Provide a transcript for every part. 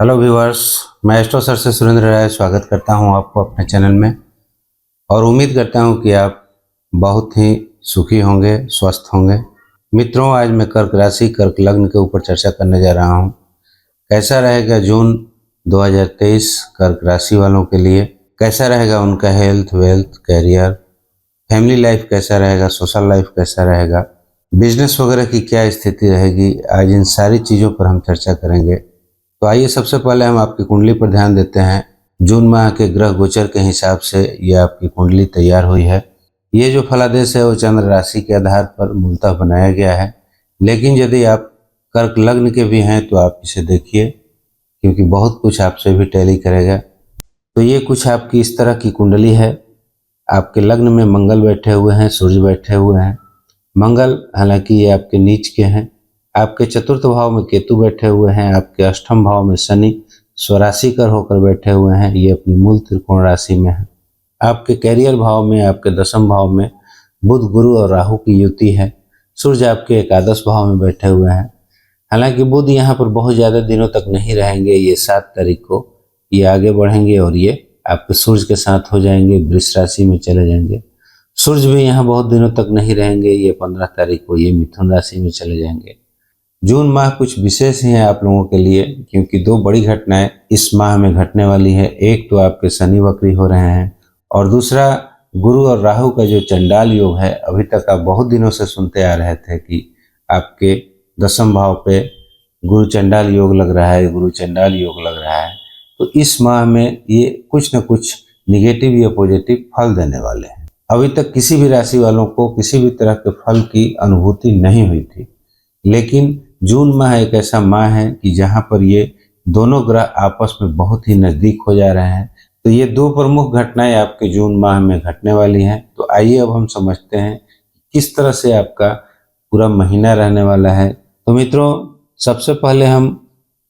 Hello viewers, मैं astro sir से सुरेंद्र राय स्वागत करता हूं आपको अपने चैनल में और उम्मीद करता हूं कि आप बहुत ही सुखी होंगे, स्वस्थ होंगे। मित्रों, आज मैं कर्क राशि, कर्क लग्न के ऊपर चर्चा करने जा रहा हूं। कैसा रहेगा जून 2023 कर्क राशि वालों के लिए, कैसा रहेगा उनका health, wealth, career, family life कैसा रहेगा, सोशल लाइफ कैसा रहेगा, बिजनेस वगैरह की क्या स्थिति रहेगी। आज इन सारी चीज़ों पर हम चर्चा करेंगे। तो आइए सबसे पहले हम आपकी कुंडली पर ध्यान देते हैं। जून माह के ग्रह गोचर के हिसाब से ये आपकी कुंडली तैयार हुई है। ये जो फलादेश है वो चंद्र राशि के आधार पर मूलतः बनाया गया है, लेकिन यदि आप कर्क लग्न के भी हैं तो आप इसे देखिए, क्योंकि बहुत कुछ आपसे भी टैली करेगा। तो ये कुछ आपकी इस तरह की कुंडली है। आपके लग्न में मंगल बैठे हुए हैं, सूर्य बैठे हुए हैं। मंगल हालांकि ये आपके नीच के हैं। आपके चतुर्थ भाव में केतु बैठे हुए हैं। आपके अष्टम भाव में शनि स्वराशि कर होकर बैठे हुए हैं, ये अपनी मूल त्रिकोण राशि में है। आपके कैरियर भाव में, आपके दसम भाव में बुध, गुरु और राहु की युति है। सूर्य आपके एकादश भाव में बैठे हुए हैं। हालांकि बुध यहाँ पर बहुत ज़्यादा दिनों तक नहीं रहेंगे। ये 7 तारीख को ये आगे बढ़ेंगे और ये आपके सूर्य के साथ हो जाएंगे, वृष राशि में चले जाएंगे। सूर्य भी यहाँ बहुत दिनों तक नहीं रहेंगे। ये 15 तारीख को ये मिथुन राशि में चले जाएंगे। जून माह कुछ विशेष ही है आप लोगों के लिए, क्योंकि 2 बड़ी घटनाएं इस माह में घटने वाली है। एक तो आपके शनि वक्री हो रहे हैं और दूसरा गुरु और राहु का जो चंडाल योग है। अभी तक आप बहुत दिनों से सुनते आ रहे थे कि आपके दसम भाव पे गुरु चंडाल योग लग रहा है, गुरु चंडाल योग लग रहा है। तो इस माह में ये कुछ न कुछ निगेटिव या पॉजिटिव फल देने वाले हैं। अभी तक किसी भी राशि वालों को किसी भी तरह के फल की अनुभूति नहीं हुई थी, लेकिन जून माह एक ऐसा माह है कि जहां पर ये दोनों ग्रह आपस में बहुत ही नज़दीक हो जा रहे हैं। तो ये 2 प्रमुख घटनाएं आपके जून माह में घटने वाली हैं। तो आइए अब हम समझते हैं किस तरह से आपका पूरा महीना रहने वाला है। तो मित्रों, सबसे पहले हम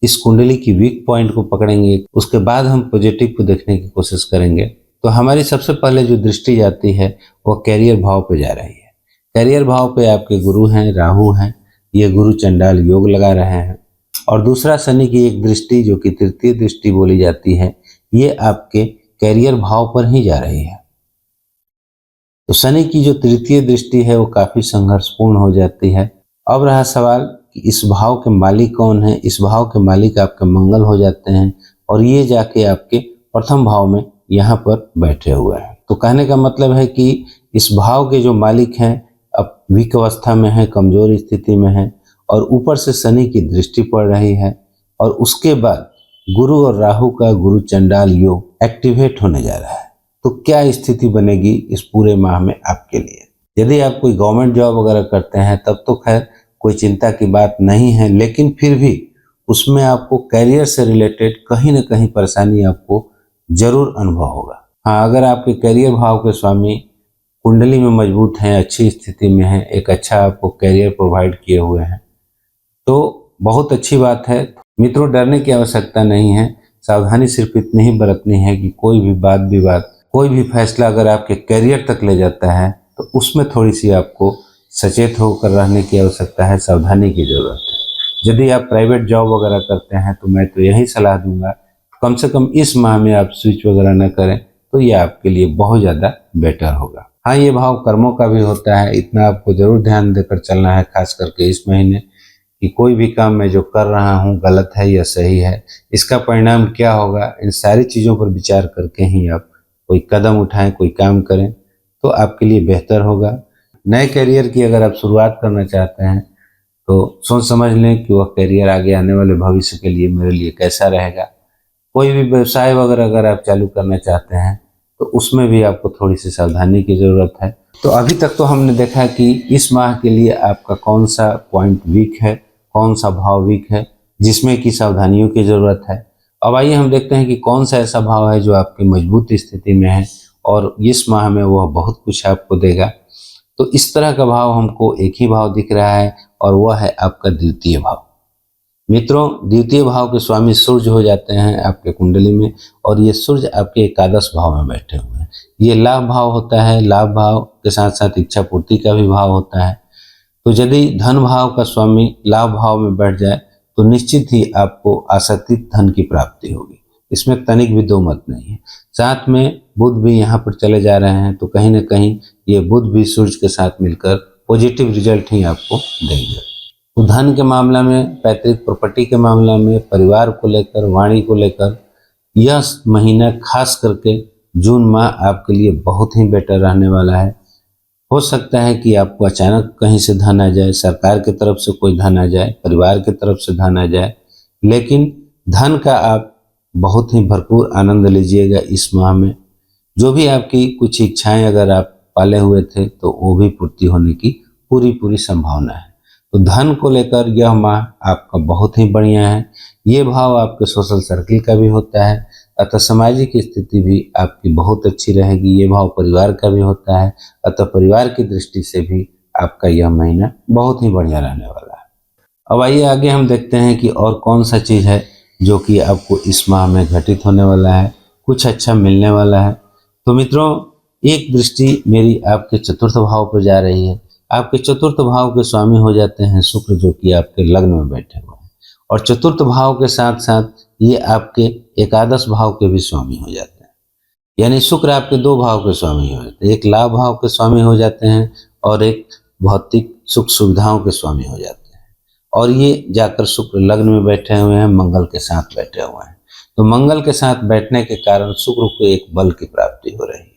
इस कुंडली की वीक पॉइंट को पकड़ेंगे, उसके बाद हम पॉजिटिव को देखने की कोशिश करेंगे। तो हमारी सबसे पहले जो दृष्टि जाती है वो कैरियर भाव पे जा रही है। कैरियर भाव पे आपके गुरु हैं, राहु हैं। ये गुरु चंडाल योग लगा रहे हैं। और दूसरा शनि की एक दृष्टि, जो कि तृतीय दृष्टि बोली जाती है, ये आपके कैरियर भाव पर ही जा रही है। तो शनि की जो तृतीय दृष्टि है वो काफी संघर्षपूर्ण हो जाती है। अब रहा सवाल कि इस भाव के मालिक कौन है। इस भाव के मालिक आपके मंगल हो जाते हैं और ये जाके आपके प्रथम भाव में यहाँ पर बैठे हुए हैं। तो कहने का मतलब है कि इस भाव के जो मालिक हैं अब वीक अवस्था में है, कमजोर स्थिति में है और ऊपर से शनि की दृष्टि पड़ रही है। और उसके बाद गुरु और राहु का गुरु चंडाल योग एक्टिवेट होने जा रहा है। तो क्या स्थिति बनेगी इस पूरे माह में आपके लिए। यदि आप कोई गवर्नमेंट जॉब वगैरह करते हैं तब तो खैर कोई चिंता की बात नहीं है, लेकिन फिर भी उसमें आपको कैरियर से रिलेटेड कहीं ना कहीं परेशानी आपको जरूर अनुभव होगा। हाँ, अगर आपके कैरियर भाव के स्वामी कुंडली में मजबूत हैं, अच्छी स्थिति में हैं, एक अच्छा आपको कैरियर प्रोवाइड किए हुए हैं, तो बहुत अच्छी बात है। मित्रों, डरने की आवश्यकता नहीं है। सावधानी सिर्फ इतनी ही बरतनी है कि कोई भी बात विवाद, कोई भी फैसला अगर आपके कैरियर तक ले जाता है तो उसमें थोड़ी सी आपको सचेत होकर रहने की आवश्यकता है, सावधानी की जरूरत है। यदि आप प्राइवेट जॉब वगैरह करते हैं तो मैं तो यही सलाह दूंगा, कम से कम इस माह में आप स्विच वगैरह न करें, तो ये आपके लिए बहुत ज़्यादा बेटर होगा। हाँ, ये भाव कर्मों का भी होता है, इतना आपको जरूर ध्यान देकर चलना है, खास करके इस महीने, कि कोई भी काम मैं जो कर रहा हूँ गलत है या सही है, इसका परिणाम क्या होगा। इन सारी चीज़ों पर विचार करके ही आप कोई कदम उठाएं, कोई काम करें, तो आपके लिए बेहतर होगा। नए करियर की अगर आप शुरुआत करना चाहते हैं तो सोच समझ लें कि वह करियर आगे आने वाले भविष्य के लिए मेरे लिए कैसा रहेगा। कोई भी व्यवसाय वगैरह अगर आप चालू करना चाहते हैं तो उसमें भी आपको थोड़ी सी सावधानी की ज़रूरत है। तो अभी तक तो हमने देखा कि इस माह के लिए आपका कौन सा पॉइंट वीक है, कौन सा भाव वीक है जिसमें कि सावधानियों की ज़रूरत है। अब आइए हम देखते हैं कि कौन सा ऐसा भाव है जो आपकी मजबूत स्थिति में है और इस माह में वह बहुत कुछ आपको देगा। तो इस तरह का भाव हमको एक ही भाव दिख रहा है और वह है आपका द्वितीय भाव। मित्रों, द्वितीय भाव के स्वामी सूर्य हो जाते हैं आपके कुंडली में और ये सूर्य आपके एकादश भाव में बैठे हुए हैं। ये लाभ भाव होता है। लाभ भाव के साथ साथ इच्छा पूर्ति का भी भाव होता है। तो यदि धन भाव का स्वामी लाभ भाव में बैठ जाए तो निश्चित ही आपको आशातीत धन की प्राप्ति होगी, इसमें तनिक भी दो मत नहीं है। साथ में बुध भी यहाँ पर चले जा रहे हैं, तो कहीं ना कहीं ये बुध भी सूर्य के साथ मिलकर पॉजिटिव रिजल्ट ही आपको देंगे। तो धन के मामला में, पैतृक प्रॉपर्टी के मामला में, परिवार को लेकर, वाणी को लेकर, यह महीना खास करके जून माह आपके लिए बहुत ही बेटर रहने वाला है। हो सकता है कि आपको अचानक कहीं से धन आ जाए, सरकार की तरफ से कोई धन आ जाए, परिवार की तरफ से धन आ जाए, लेकिन धन का आप बहुत ही भरपूर आनंद लीजिएगा इस माह में। जो भी आपकी कुछ इच्छाएं अगर आप पाले हुए थे तो वो भी पूर्ति होने की पूरी संभावना है। तो धन को लेकर यह माह आपका बहुत ही बढ़िया है। ये भाव आपके सोशल सर्किल का भी होता है, अतः सामाजिक स्थिति भी आपकी बहुत अच्छी रहेगी। ये भाव परिवार का भी होता है, अतः परिवार की दृष्टि से भी आपका यह महीना बहुत ही बढ़िया रहने वाला है। अब आइए आगे हम देखते हैं कि और कौन सा चीज़ है जो कि आपको इस माह में घटित होने वाला है, कुछ अच्छा मिलने वाला है। तो मित्रों, एक दृष्टि मेरी आपके चतुर्थ भाव पर जा रही है। आपके चतुर्थ भाव के स्वामी हो जाते हैं शुक्र, जो कि आपके लग्न में बैठे हुए हैं, और चतुर्थ भाव के साथ साथ ये आपके एकादश भाव के भी स्वामी हो जाते हैं। यानी शुक्र आपके दो भाव के स्वामी हो जाते हैं, एक लाभ भाव के स्वामी हो जाते हैं और एक भौतिक सुख सुविधाओं के स्वामी हो जाते हैं। और ये जाकर शुक्र लग्न में बैठे हुए हैं, मंगल के साथ बैठे हुए हैं। तो मंगल के साथ बैठने के कारण शुक्र को एक बल की प्राप्ति हो रही है।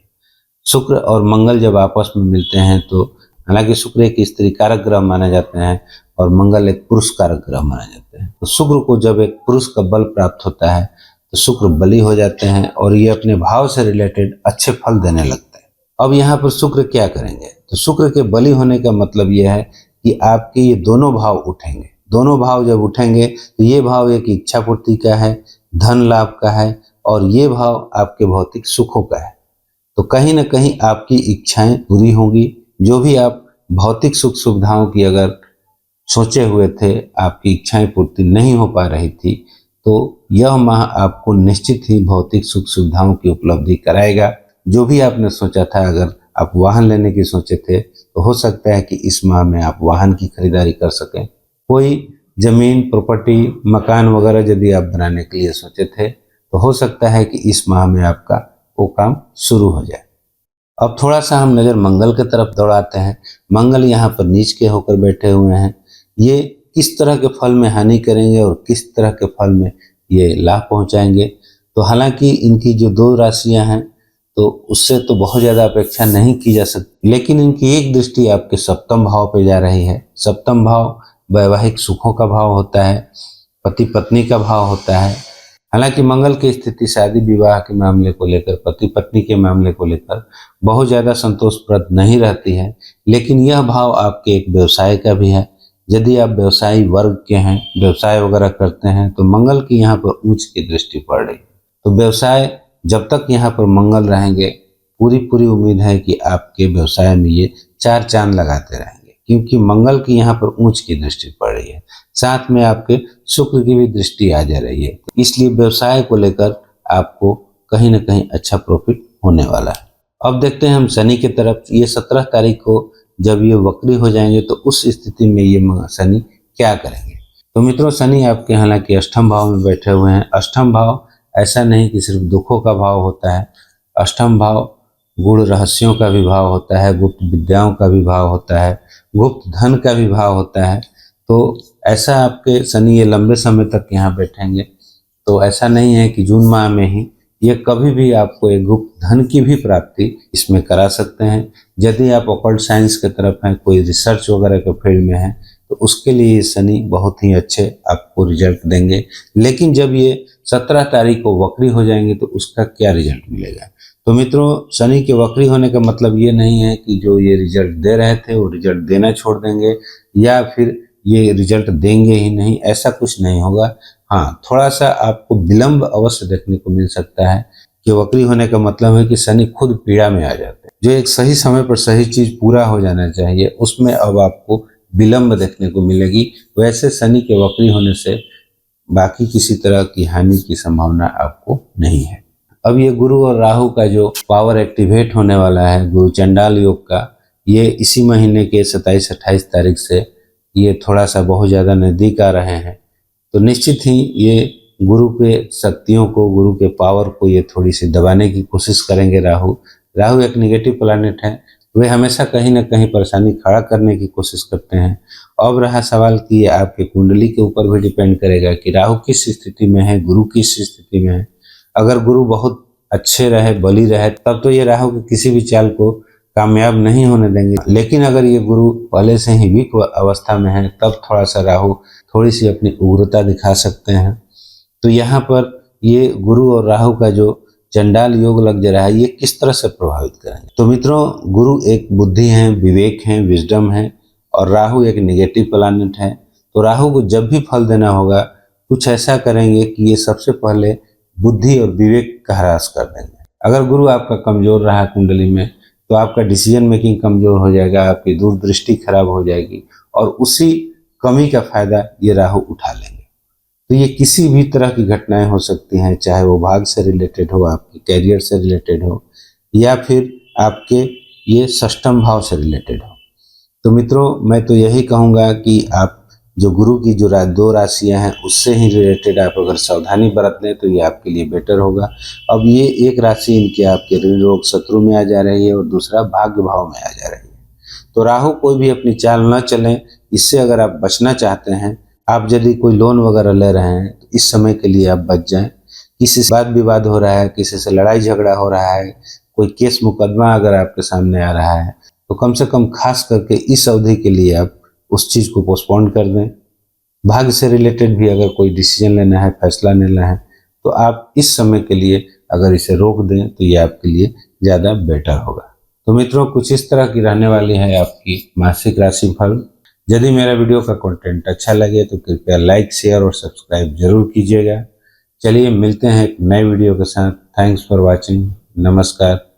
शुक्र और मंगल जब आपस में मिलते हैं तो, हालांकि शुक्र एक स्त्री कारक ग्रह माने जाते हैं और मंगल एक पुरुष कारक ग्रह माने जाते हैं, तो शुक्र को जब एक पुरुष का बल प्राप्त होता है तो शुक्र बली हो जाते हैं और ये अपने भाव से रिलेटेड अच्छे फल देने लगते हैं। अब यहाँ पर शुक्र क्या करेंगे? तो शुक्र के बली होने का मतलब यह है कि आपके ये दोनों भाव उठेंगे। दोनों भाव जब उठेंगे तो ये भाव एक इच्छा पूर्ति का है, धन लाभ का है, और ये भाव आपके भौतिक सुखों का है। तो कहीं ना कहीं आपकी इच्छाएं पूरी होंगी। जो भी आप भौतिक सुख सुविधाओं की अगर सोचे हुए थे, आपकी इच्छाएं पूर्ति नहीं हो पा रही थी, तो यह माह आपको निश्चित ही भौतिक सुख सुविधाओं की उपलब्धि कराएगा। जो भी आपने सोचा था, अगर आप वाहन लेने की सोचे थे तो हो सकता है कि इस माह में आप वाहन की खरीदारी कर सकें। कोई जमीन, प्रॉपर्टी, मकान वगैरह यदि आप बनाने के लिए सोचे थे तो हो सकता है कि इस माह में आपका वो काम शुरू हो जाए। अब थोड़ा सा हम नज़र मंगल की तरफ दौड़ाते हैं। मंगल यहाँ पर नीच के होकर बैठे हुए हैं। ये किस तरह के फल में हानि करेंगे और किस तरह के फल में ये लाभ पहुँचाएंगे? तो हालांकि इनकी जो दो राशियाँ हैं तो उससे तो बहुत ज़्यादा अपेक्षा नहीं की जा सकती, लेकिन इनकी एक दृष्टि आपके सप्तम भाव पे जा रही है। सप्तम भाव वैवाहिक सुखों का भाव होता है, पति पत्नी का भाव होता है। हालांकि मंगल की स्थिति शादी विवाह के मामले को लेकर, पति पत्नी के मामले को लेकर बहुत ज़्यादा संतोषप्रद नहीं रहती है, लेकिन यह भाव आपके एक व्यवसाय का भी है। यदि आप व्यवसायी वर्ग के हैं, व्यवसाय वगैरह करते हैं, तो मंगल की यहाँ पर उच्च की दृष्टि पड़ रही है। तो व्यवसाय जब तक यहाँ पर मंगल रहेंगे, पूरी उम्मीद है कि आपके व्यवसाय में ये चार चांद लगाते रहेंगे, क्योंकि मंगल की यहाँ पर उच्च की दृष्टि पड़ रही है। साथ में आपके शुक्र की भी दृष्टि आ जा रही है, इसलिए व्यवसाय को लेकर आपको कहीं ना कहीं अच्छा प्रॉफिट होने वाला है। अब देखते हैं हम शनि की तरफ। ये 17 तारीख को जब ये वक्री हो जाएंगे तो उस स्थिति में ये शनि क्या करेंगे? तो मित्रों, शनि आपके हालांकि अष्टम भाव में बैठे हुए हैं। अष्टम भाव ऐसा नहीं कि सिर्फ दुखों का भाव होता है, अष्टम भाव गूढ़ रहस्यों का भी भाव होता है, गुप्त विद्याओं का भी भाव होता है, गुप्त धन का भी भाव होता है। तो ऐसा आपके शनि ये लंबे समय तक यहाँ बैठेंगे, तो ऐसा नहीं है कि जून माह में ही, ये कभी भी आपको एक गुप्त धन की भी प्राप्ति इसमें करा सकते हैं। यदि आप ऑकल्ट साइंस की तरफ हैं, कोई रिसर्च वगैरह के फील्ड में हैं, तो उसके लिए शनि बहुत ही अच्छे आपको रिजल्ट देंगे। लेकिन जब ये 17 तारीख को वक्री हो जाएंगे तो उसका क्या रिजल्ट मिलेगा? तो मित्रों, शनि के वक्री होने का मतलब ये नहीं है कि जो ये रिजल्ट दे रहे थे वो रिजल्ट देना छोड़ देंगे या फिर ये रिजल्ट देंगे ही नहीं, ऐसा कुछ नहीं होगा। हाँ, थोड़ा सा आपको विलंब अवश्य देखने को मिल सकता है कि वक्री होने का मतलब है कि शनि खुद पीड़ा में आ जाते हैं। जो एक सही समय पर सही चीज पूरा हो जाना चाहिए, उसमें अब आपको विलंब देखने को मिलेगी। वैसे शनि के वक्री होने से बाकी किसी तरह की हानि की संभावना आपको नहीं है। अब ये गुरु और राहु का जो पावर एक्टिवेट होने वाला है, गुरु चंडाल योग का, ये इसी महीने के 27-28 तारीख से ये थोड़ा सा बहुत ज़्यादा नज़दीक आ रहे हैं। तो निश्चित ही ये गुरु के शक्तियों को, गुरु के पावर को ये थोड़ी सी दबाने की कोशिश करेंगे। राहु एक निगेटिव प्लैनेट है, वे हमेशा कहीं ना कहीं परेशानी खड़ा करने की कोशिश करते हैं। अब रहा सवाल कि ये आपके कुंडली के ऊपर भी डिपेंड करेगा कि राहु किस स्थिति में है, गुरु किस स्थिति में है। अगर गुरु बहुत अच्छे रहे, बली रहे, तब तो ये राहु की किसी भी चाल को कामयाब नहीं होने देंगे। लेकिन अगर ये गुरु पहले से ही वीक अवस्था में है, तब थोड़ा सा राहु थोड़ी सी अपनी उग्रता दिखा सकते हैं। तो यहाँ पर ये गुरु और राहु का जो चंडाल योग लग जा रहा है, ये किस तरह से प्रभावित करेंगे। तो मित्रों, गुरु एक बुद्धि है, विवेक है, विजडम है, और राहु एक निगेटिव प्लैनेट है। तो राहु को जब भी फल देना होगा, कुछ ऐसा करेंगे कि ये सबसे पहले बुद्धि और विवेक का ह्रास कर देंगे। अगर गुरु आपका कमजोर रहा कुंडली में, तो आपका डिसीजन मेकिंग कमजोर हो जाएगा, आपकी दूरदृष्टि खराब हो जाएगी, और उसी कमी का फायदा ये राहु उठा लेंगे। तो ये किसी भी तरह की घटनाएं हो सकती हैं, चाहे वो भाग्य से रिलेटेड हो, आपके कैरियर से रिलेटेड हो, या फिर आपके ये षष्ठम भाव से रिलेटेड हो। तो मित्रों, मैं तो यही कहूँगा कि आप जो गुरु की जो 2 राशियां हैं, उससे ही रिलेटेड आप अगर सावधानी बरत लें तो ये आपके लिए बेटर होगा। अब ये एक राशि इनके आपके ऋण रोग शत्रु में आ जा रही है, और दूसरा भाग्य भाव में आ जा रही है। तो राहु कोई भी अपनी चाल न चलें, इससे अगर आप बचना चाहते हैं, आप यदि कोई लोन वगैरह ले रहे हैं, तो इस समय के लिए आप बच जाएं। किसी से वाद विवाद हो रहा है, किसी से लड़ाई झगड़ा हो रहा है, कोई केस मुकदमा अगर आपके सामने आ रहा है, तो कम से कम खास करके इस अवधि के लिए आप उस चीज़ को पोस्टपोन कर दें। भाग्य से रिलेटेड भी अगर कोई डिसीजन लेना है, फैसला लेना है, तो आप इस समय के लिए अगर इसे रोक दें, तो ये आपके लिए ज़्यादा बेटर होगा। तो मित्रों, कुछ इस तरह की रहने वाली है आपकी मासिक राशि फल। यदि मेरा वीडियो का कंटेंट अच्छा लगे तो कृपया लाइक, शेयर और सब्सक्राइब जरूर कीजिएगा। चलिए मिलते हैं एक नए वीडियो के साथ। Thanks for watching. नमस्कार।